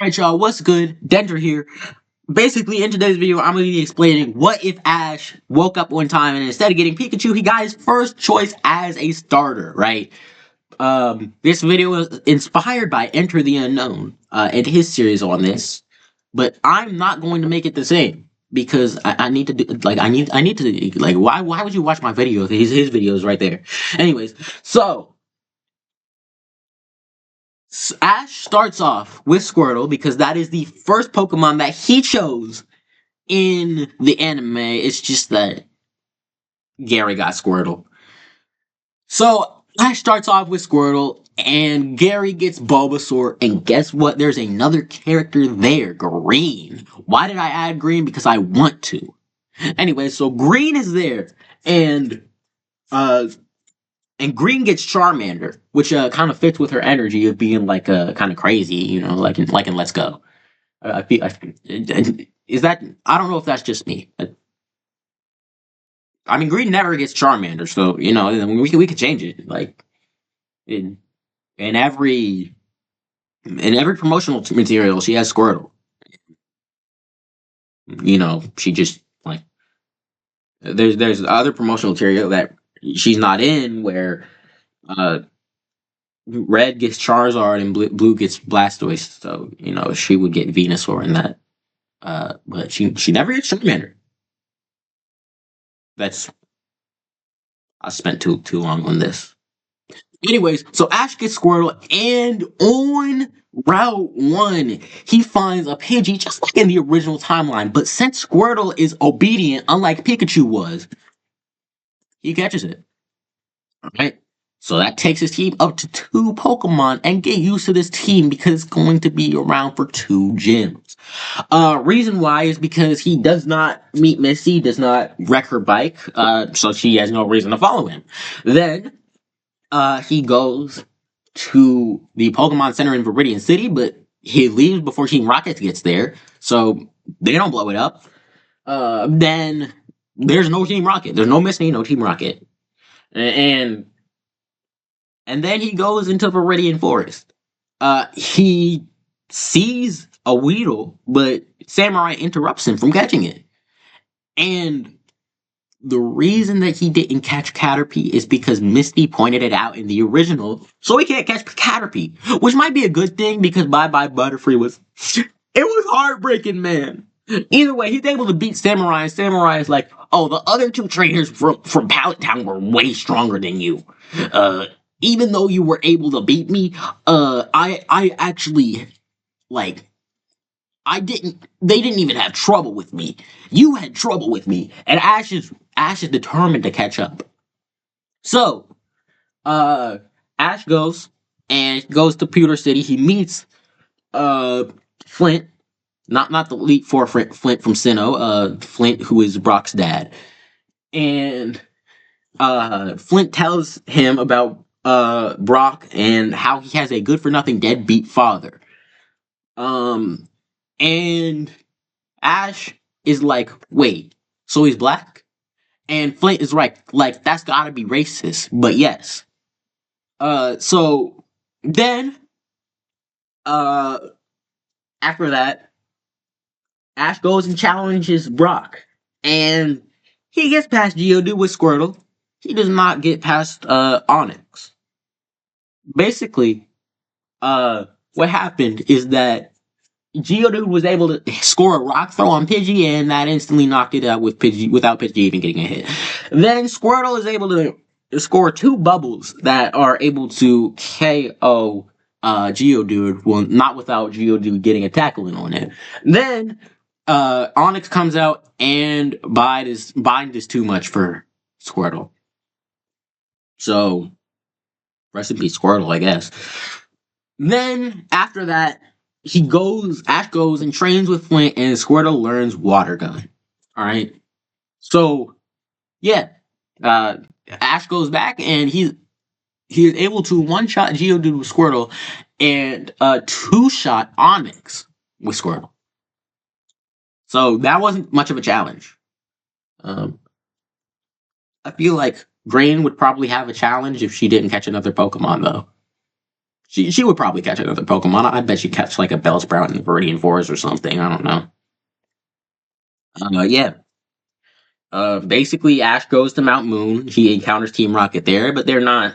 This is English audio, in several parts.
Alright, y'all, what's good? Dender here. Basically, in today's video, I'm going to be explaining what if Ash woke up one time and instead of getting Pikachu, he got his first choice as a starter, right? This video was inspired by Enter the Unknown and his series on this, but I'm not going to make it the same because I need to do I need to why would you watch my videos? His videos right there. Anyways, so Ash starts off with Squirtle because that is the first Pokemon that he chose in the anime. It's just that Gary got Squirtle. So Ash starts off with Squirtle, and Gary gets Bulbasaur, and guess what? There's another character there, Green. Why did I add Green? Because I want to. Anyway, so Green is there, and uh, Green gets Charmander, which kind of fits with her energy of being like kind of crazy, like in Let's Go. Is that I don't know if that's just me. I mean, Green never gets Charmander, so we could change it. Like in in every promotional material, she has Squirtle. She just like there's other promotional material that she's not in where uh Red gets Charizard and Blue gets Blastoise, so she would get Venusaur in that. But she never gets Charmander. That's I spent too long on this. Anyways, so Ash gets Squirtle, and on Route 1, he finds a Pidgey just like in the original timeline. But since Squirtle is obedient, unlike Pikachu was, he catches it. Alright? So that takes his team up to 2 Pokemon, and get used to this team because it's going to be around for 2 gyms. Reason why is because he does not meet Missy, does not wreck her bike, so she has no reason to follow him. Then he goes to the Pokemon Center in Viridian City, but he leaves before Team Rocket gets there, so they don't blow it up. Then there's no Team Rocket. There's no Misty, no Team Rocket. And then he goes into Viridian Forest. He sees a Weedle, but Samurai interrupts him from catching it. And the reason that he didn't catch Caterpie is because Misty pointed it out in the original, so he can't catch Caterpie, which might be a good thing because Bye Bye Butterfree was it was heartbreaking, man. Either way, he's able to beat Samurai, and Samurai is like, oh, the other 2 trainers from Pallet Town were way stronger than you. Even though you were able to beat me, I actually like they didn't even have trouble with me. You had trouble with me. And Ash is determined to catch up. So, Ash goes to Pewter City. He meets Flint, not the Elite Four Flint from Sinnoh, Flint, who is Brock's dad. And Flint tells him about Brock and how he has a good for nothing deadbeat father. And Ash is like, wait, so he's black? And Flint is right, like, that's gotta be racist, but yes. So then, uh, after that, Ash goes and challenges Brock. And he gets past Geodude with Squirtle. He does not get past, Onyx. Basically, what happened is that Geodude was able to score a rock throw on Pidgey, and that instantly knocked it out with Pidgey without Pidgey even getting a hit. Then Squirtle is able to score 2 bubbles that are able to KO Geodude, well, not without Geodude getting a tackle in on it. Then Onyx comes out, and Bind is too much for Squirtle. So, rest in peace, Squirtle, I guess. Then, after that, Ash goes and trains with Flint, and Squirtle learns Water Gun. Alright? So, yeah. Ash goes back, and he is able to one-shot Geodude with Squirtle, and two-shot Onyx with Squirtle. So, that wasn't much of a challenge. I feel like Grain would probably have a challenge if she didn't catch another Pokemon, though. She would probably catch another Pokemon. I bet she'd catch like a Bellsprout in the Viridian Forest or something. I don't know. Yeah. Basically, Ash goes to Mount Moon. He encounters Team Rocket there, but they're not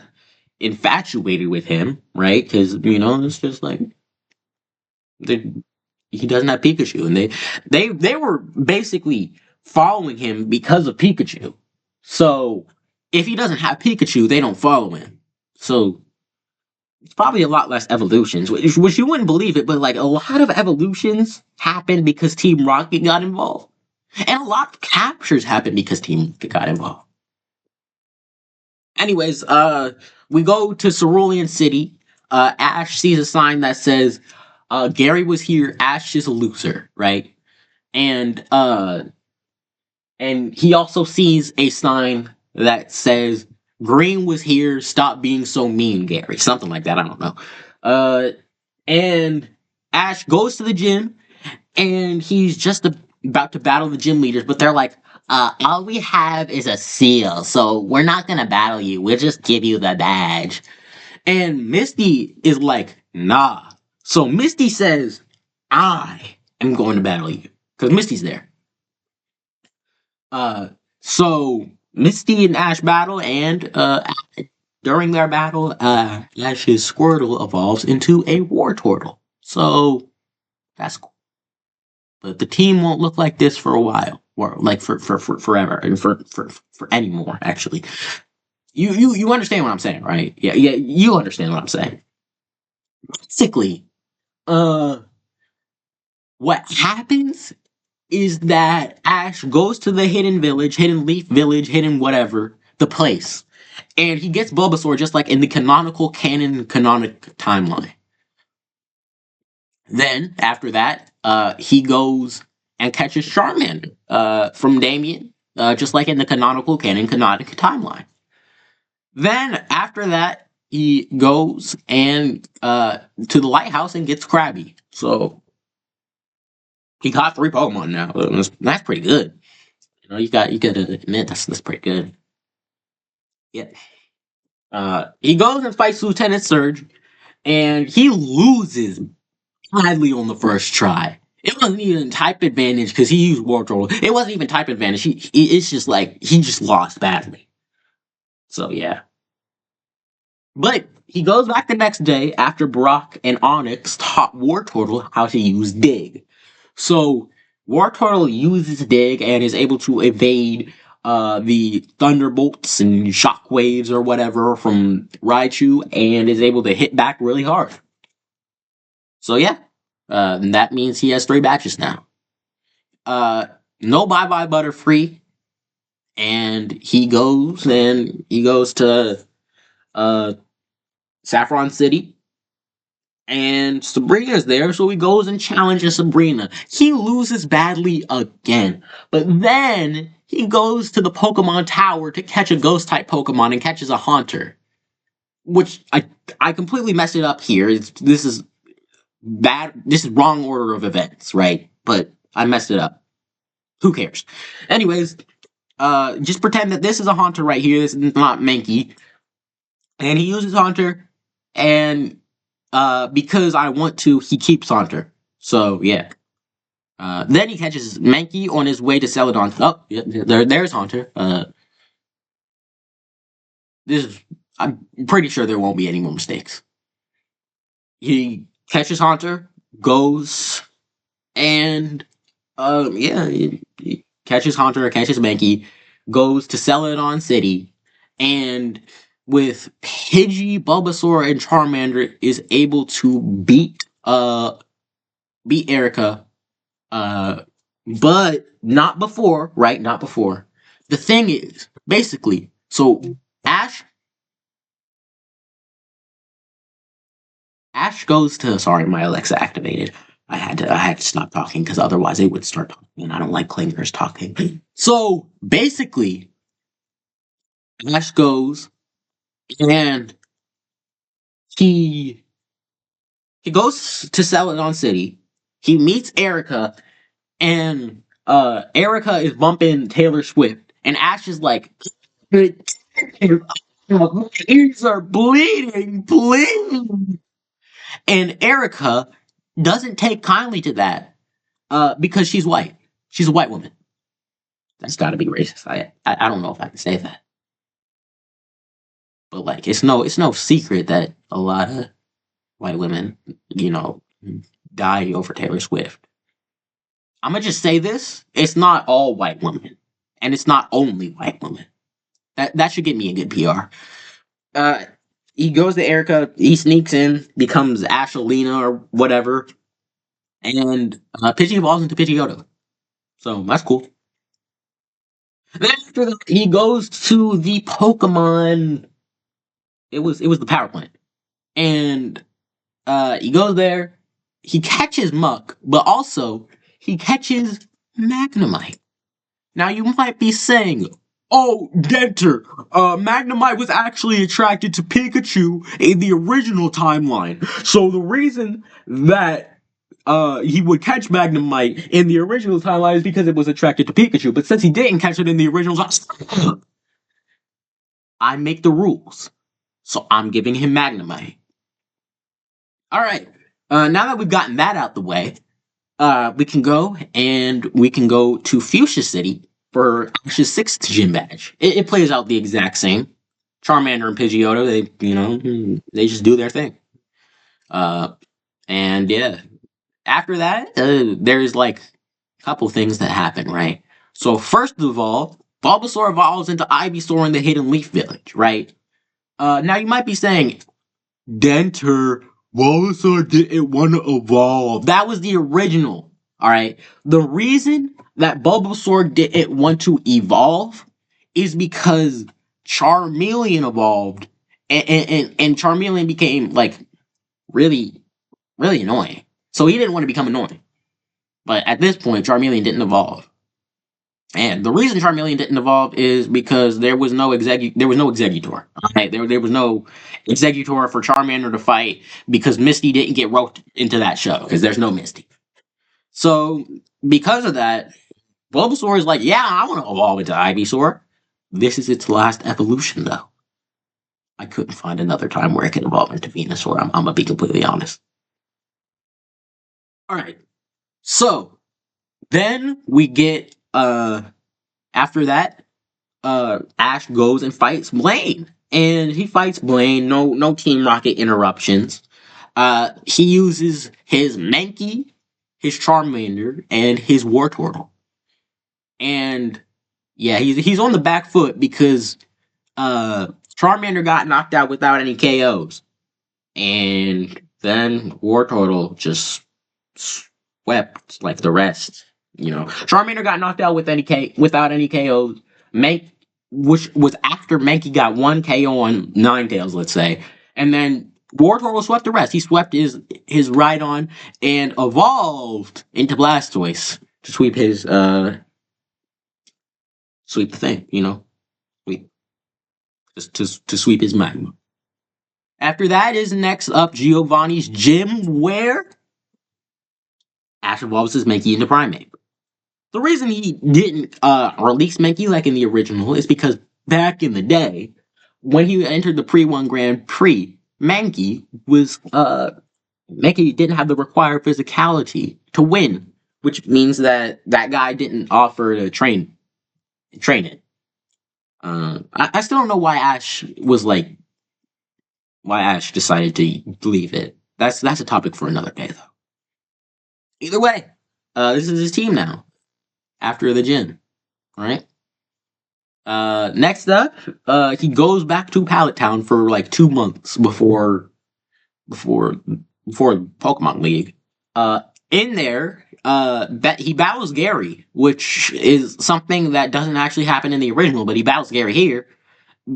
infatuated with him, right? Because it's just like they, he doesn't have Pikachu, and they were basically following him because of Pikachu. So if he doesn't have Pikachu, they don't follow him. So it's probably a lot less evolutions, which you wouldn't believe it, but like a lot of evolutions happened because Team Rocket got involved, and a lot of captures happened because Team Rocket got involved. Anyways, we go to Cerulean City. Ash sees a sign that says, "Gary was here. Ash is a loser," right? And and he also sees a sign that says, "Green was here. Stop being so mean, Gary." Something like that. I don't know. Uh, and Ash goes to the gym, and he's just about to battle the gym leaders, but they're like, all we have is a seal, so we're not gonna battle you. We'll just give you the badge. And Misty is like, nah. So Misty says, I am going to battle you. Because Misty's there. Uh, so Misty and Ash battle, and during their battle, Ash's Squirtle evolves into a Wartortle. So that's cool. But the team won't look like this for a while, or like for forever, and for anymore. Actually, you understand what I'm saying, right? Yeah, yeah, you understand what I'm saying. Basically, uh, what happens is that Ash goes to the hidden village, hidden leaf village, hidden whatever, the place, and he gets Bulbasaur just like in the canonical canonic timeline. Then after that, he goes and catches Charmander from Damien, just like in the canonical canonic timeline. Then after that, he goes and to the lighthouse and gets Krabby. So he caught 3 Pokemon now. That's pretty good. You got to admit that's pretty good. Yeah. He goes and fights Lieutenant Surge, and he loses badly on the first try. It wasn't even type advantage because he used War Troll. It wasn't even type advantage. It's just like he just lost badly. So yeah. But he goes back the next day after Brock and Onyx taught War Turtle how to use Dig. So War Turtle uses Dig and is able to evade the thunderbolts and shockwaves or whatever from Raichu and is able to hit back really hard. So yeah, and that means he has 3 batches now. Uh, no bye bye Butterfree, and he goes to uh Saffron City, and Sabrina's there, so he goes and challenges Sabrina. He loses badly again, but then he goes to the Pokemon Tower to catch a Ghost type Pokemon and catches a Haunter, which I completely messed it up here. This is bad. This is wrong order of events, right? But I messed it up. Who cares? Anyways, just pretend that this is a Haunter right here. This is not Mankey. And he uses Haunter, and because I want to, he keeps Haunter. So, yeah. Then he catches Mankey on his way to Celadon. Oh, yeah, there's Haunter. I'm pretty sure there won't be any more mistakes. He catches Haunter, goes, and yeah, he catches Haunter, catches Mankey, goes to Celadon City, and with Pidgey, Bulbasaur, and Charmander is able to beat Erica, but not before, right? Not before. The thing is, basically, so Ash Ash goes to sorry, my Alexa activated. I had to stop talking because otherwise it would start talking, and I don't like clingers talking. So basically, Ash goes and he he goes to Celadon City. He meets Erica, and Erica is bumping Taylor Swift, and Ash is like, "My ears are bleeding, please." And Erica doesn't take kindly to that because she's white. She's a white woman. That's got to be racist. I don't know if I can say that, but like it's no secret that a lot of white women, you know, die over Taylor Swift. I'm gonna just say this: it's not all white women, and it's not only white women. That should get me a good PR. Uh, he goes to Erica. He sneaks in, becomes Ashelina or whatever, and Pidgey evolves into Pidgeotto. So that's cool. Then after that, he goes to the Pokemon. It was the power plant, and he goes there. He catches Muck, but also he catches Magnemite. Now you might be saying, "Oh, Denter, Magnemite was actually attracted to Pikachu in the original timeline. So the reason that he would catch Magnemite in the original timeline is because it was attracted to Pikachu. But since he didn't catch it in the original, I make the rules. So I'm giving him Magnemite. All right. Now that we've gotten that out the way, we can go to Fuchsia City for Ash's sixth gym badge. It plays out the exact same. Charmander and Pidgeotto, they just do their thing. Uh, and yeah, after that, there's like a couple things that happen, right? So first of all, Bulbasaur evolves into Ivysaur in the Hidden Leaf Village, right? Now you might be saying, Denter, Bulbasaur didn't want to evolve. That was the original. All right. The reason that Bulbasaur didn't want to evolve is because Charmeleon evolved, and Charmeleon became like really, really annoying. So he didn't want to become annoying. But at this point, Charmeleon didn't evolve. And the reason Charmeleon didn't evolve is because there was no Executor. Right? There was no Executor for Charmander to fight because Misty didn't get roped into that show because there's no Misty. So because of that, Bulbasaur is like, yeah, I want to evolve into Ivysaur. This is its last evolution, though. I couldn't find another time where it can evolve into Venusaur. I'm gonna be completely honest. All right. So then we get after that, Ash goes and fights Blaine. And he fights Blaine, no Team Rocket interruptions. He uses his Mankey, his Charmander, and his Wartortle. And yeah, he's on the back foot because Charmander got knocked out without any KOs. And then Wartortle just swept like the rest. Charmander got knocked out without any KOs. Which was after Mankey got one KO on Ninetales, let's say, and then Wartortle swept the rest. He swept his Rhydon and evolved into Blastoise to sweep the thing, sweep just to sweep his magma. After that is next up Giovanni's gym, where Ash evolves his Mankey into Primeape. The reason he didn't release Mankey like in the original is because back in the day, when he entered the Pre-1 Grand Prix, Mankey didn't have the required physicality to win, which means that guy didn't offer to train it. I still don't know why Ash decided to leave it. That's a topic for another day, though. Either way, this is his team now after the gym. All right. Next up, he goes back to Pallet Town for like 2 months before Pokemon League. In there, he battles Gary, which is something that doesn't actually happen in the original, but he battles Gary here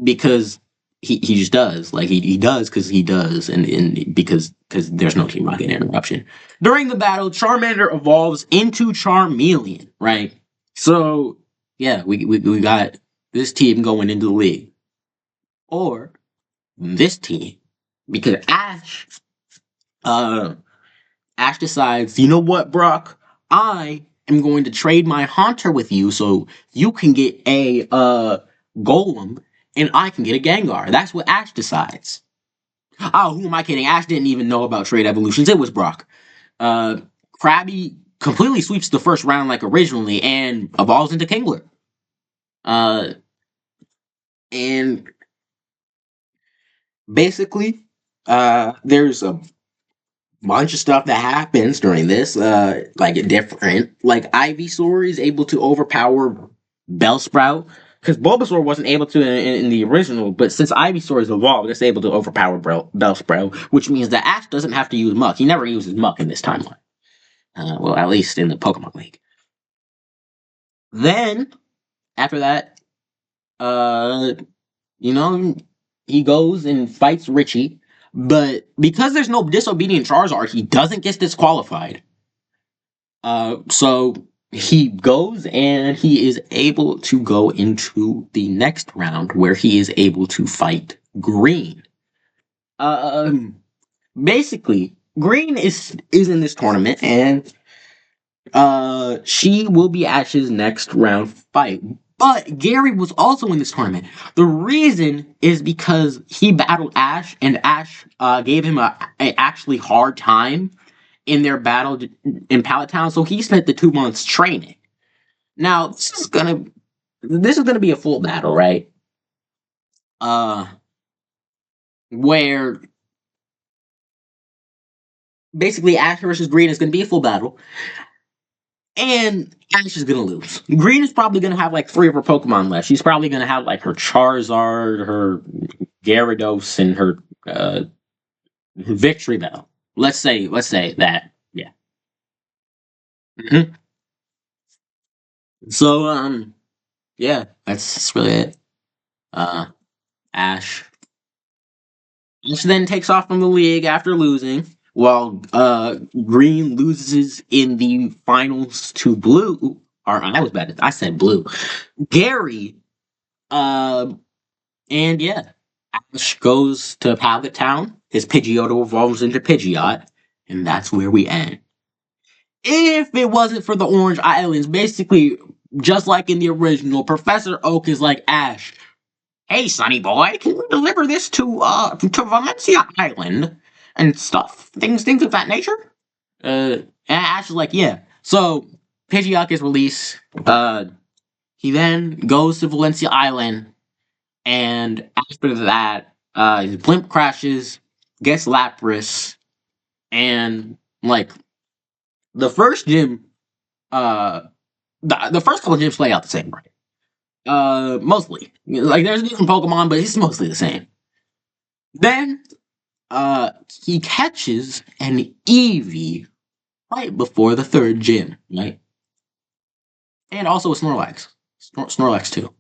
because he just does. Like he does because he does, and because there's no Team Rocket interruption. During the battle, Charmander evolves into Charmeleon, right? So yeah, we got this team going into the league, or this team, because Ash decides, you know what, Brock, I am going to trade my Haunter with you so you can get a Golem and I can get a Gengar. That's what Ash decides. Oh, who am I kidding? Ash didn't even know about trade evolutions. It was Brock. Uh, Krabby completely sweeps the first round like originally and evolves into Kingler. Uh, and basically, there's a bunch of stuff that happens during this, like different. Like Ivysaur is able to overpower Bellsprout because Bulbasaur wasn't able to in the original, but since Ivysaur is evolved, it's able to overpower Bellsprout, which means that Ash doesn't have to use Muck. He never uses Muck in this timeline. Well, at least in the Pokemon League. Then after that, uh, you know, he goes and fights Richie, but because there's no disobedient Charizard, he doesn't get disqualified. So he goes and he is able to go into the next round where he is able to fight Green. Um, Basically, Green is in this tournament and she will be Ash's next round fight. But Gary was also in this tournament. The reason is because he battled Ash, and Ash gave him a actually hard time in their battle in Pallet Town. So he spent the 2 months training. Now this is gonna be a full battle, right? Uh, where basically Ash versus Green is gonna be a full battle, and Ash is gonna lose. Green is probably gonna have like three of her Pokemon left. She's probably gonna have like her Charizard, her Gyarados, and her Victory Bell. Let's say that. Yeah. Mhm. So yeah, that's really it. Uh, Ash. Ash then takes off from the league after losing, while Green loses in the finals to Blue. Or I was bad. I said Blue. Gary. Uh, and yeah, Ash goes to Pallet Town. His Pidgeotto evolves into Pidgeot, and that's where we end. If it wasn't for the Orange Islands, basically, just like in the original, Professor Oak is like, Ash, hey, sonny boy, can you deliver this to Valencia Island and stuff? Things of that nature? And Ash is like, yeah. So Pidgeot is released. He then goes to Valencia Island, and after that, his blimp crashes, gets Lapras, and like the first gym, uh, the first couple gyms play out the same, right? Mostly. Like there's different Pokemon, but it's mostly the same. Then he catches an Eevee right before the third gym, right? And also a Snorlax. Snorlax too.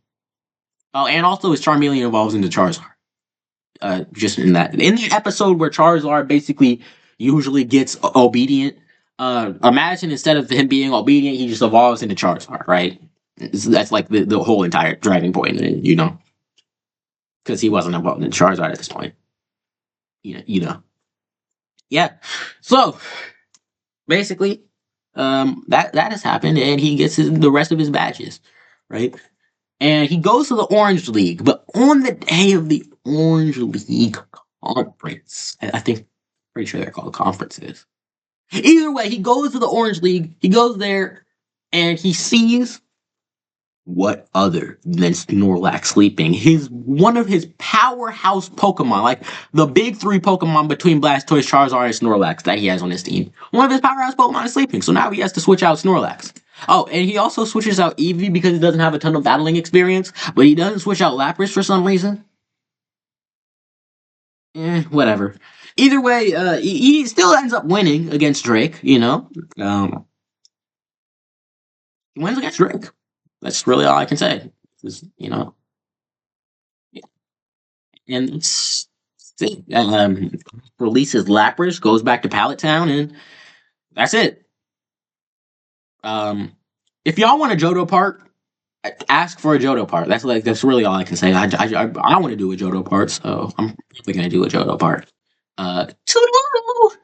Oh, and also his Charmeleon evolves into Charizard. Just in the episode where Charizard basically usually gets obedient. Imagine instead of him being obedient, he just evolves into Charizard, right? That's like the whole entire driving point, you know, because he wasn't evolved into Charizard at this point. You know. Yeah. So basically, that has happened, and he gets the rest of his badges, right? And he goes to the Orange League, but on the day of the Orange League conference, I think, pretty sure they're called conferences. Either way, he goes to the Orange League. He goes there, and he sees what other than Snorlax sleeping? His one of his powerhouse Pokemon, like the big three Pokemon between Blastoise, Charizard, and Snorlax that he has on his team. One of his powerhouse Pokemon is sleeping, so now he has to switch out Snorlax. Oh, and he also switches out Eevee because he doesn't have a ton of battling experience, but he doesn't switch out Lapras for some reason. Whatever. Either way, he still ends up winning against Drake. Um, he wins against Drake. That's really all I can say. And that's it. Releases Lapras, goes back to Pallet Town, and that's it. Um, if y'all want a Johto part, ask for a Johto part. That's really all I can say. I want to do a Johto part, so I'm probably gonna do a Johto part. Toodaloo!